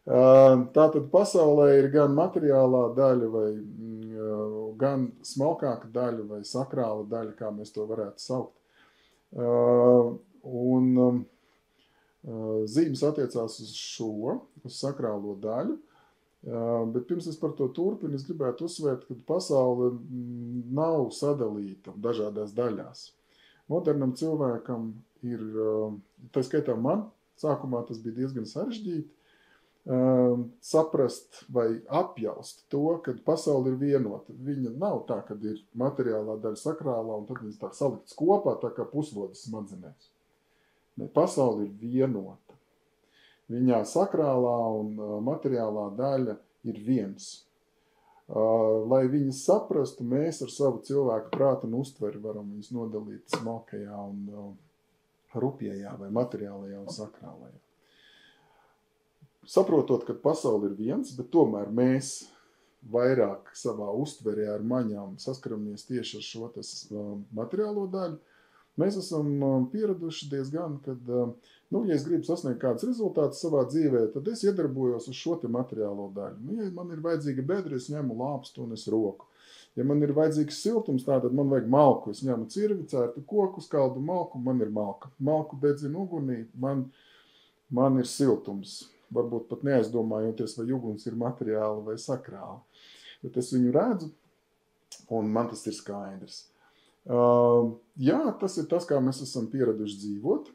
Tātad pasaulē ir gan materiālā daļa, vai gan smalkāka daļa, vai sakrāla daļa, kā mēs to varētu saukt. Un zīmes attiecās uz šo, uz sakrālo daļu, bet pirms es par to turpinu, es gribētu uzsvērt, ka pasaule nav sadalīta dažādās daļās. Modernam cilvēkam ir, tā skaitā man, sākumā tas bija diezgan sarežģīti, saprast vai apjaust to, ka pasaule ir vienota. Viņa nav tā, kad ir materiālā daļa sakrālā, un tad viņas tā saliktas kopā, tā kā puslodes smadzenēs. Ne, pasaule ir vienota. Viņā sakrālā un materiālā daļa ir viens. Lai viņas saprastu, mēs ar savu cilvēku prātu un uztveri varam viņas nodalīt smalkajā un rupjajā vai materiālajā un sakrālajā. Saprotot, ka pasaule ir viens, bet tomēr mēs vairāk savā uztverē ar maņām saskaramies tieši ar šo materiālo daļu, mēs esam pieraduši diezgan, kad, ja es gribu sasniegt kādus rezultātus savā dzīvē, tad es iedarbojos uz šo te materiālo daļu. Ja man ir vajadzīga bedra, es ņemu lāpstu un es roku. Ja man ir vajadzīgs siltums, tad man vajag malku. Es ņemu cirvi, cērtu koku, skaldu malku, man ir malka. Malku dedzinu ugunī, man ir siltums. Varbūt pat neaizdomājoties, vai uguns ir materiāla vai sakrāla. Bet es viņu redzu, un man tas ir skaidrs. Jā, tas ir tas, kā mēs esam pieraduši dzīvot.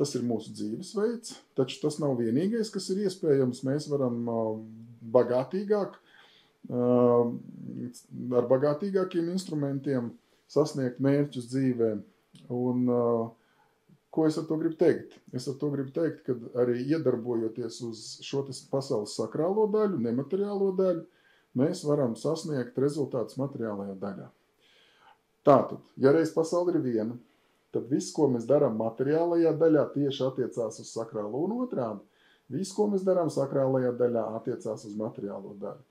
Tas ir mūsu dzīvesveids, taču tas nav vienīgais, kas ir iespējams. Mēs varam bagātīgāk, ar bagātīgākiem instrumentiem sasniegt mērķus dzīvē. Un ko es ar to gribu teikt? Es ar to gribu teikt, ka arī iedarbojoties uz šo pasaules sakrālo daļu, nemateriālo daļu, mēs varam sasniegt rezultātus materiālajā daļā. Tātad, ja reiz pasaule ir viena, tad viss, ko mēs darām materiālajā daļā, tieši attiecās uz sakrālo un otrādi. Viss, ko mēs darām sakrālajā daļā, attiecās uz materiālo daļu.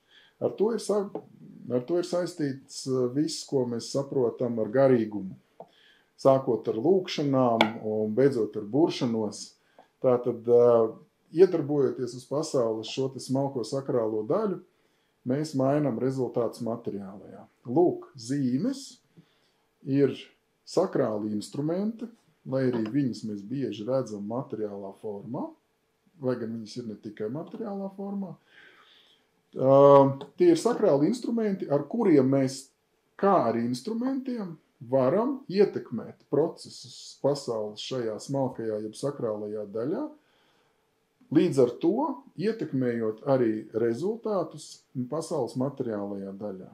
Ar to ir saistīts viss, ko mēs saprotam ar garīgumu. Sākot ar lūkšanām un beidzot ar buršanos. Tātad, iedarbojoties uz pasaules šo smalko sakrālo daļu, mēs mainām rezultātus materiālajā. Lūk, zīmes ir sakrāli instrumenti, lai arī viņas mēs bieži redzam materiālā formā, lai gan viņas ir ne tikai materiālā formā. Tie ir sakrāli instrumenti, ar kuriem mēs, kā ar instrumentiem, varam ietekmēt procesus pasaules šajā smalkajā, jeb sakrālajā daļā, līdz ar to ietekmējot arī rezultātus pasaules materiālajā daļā.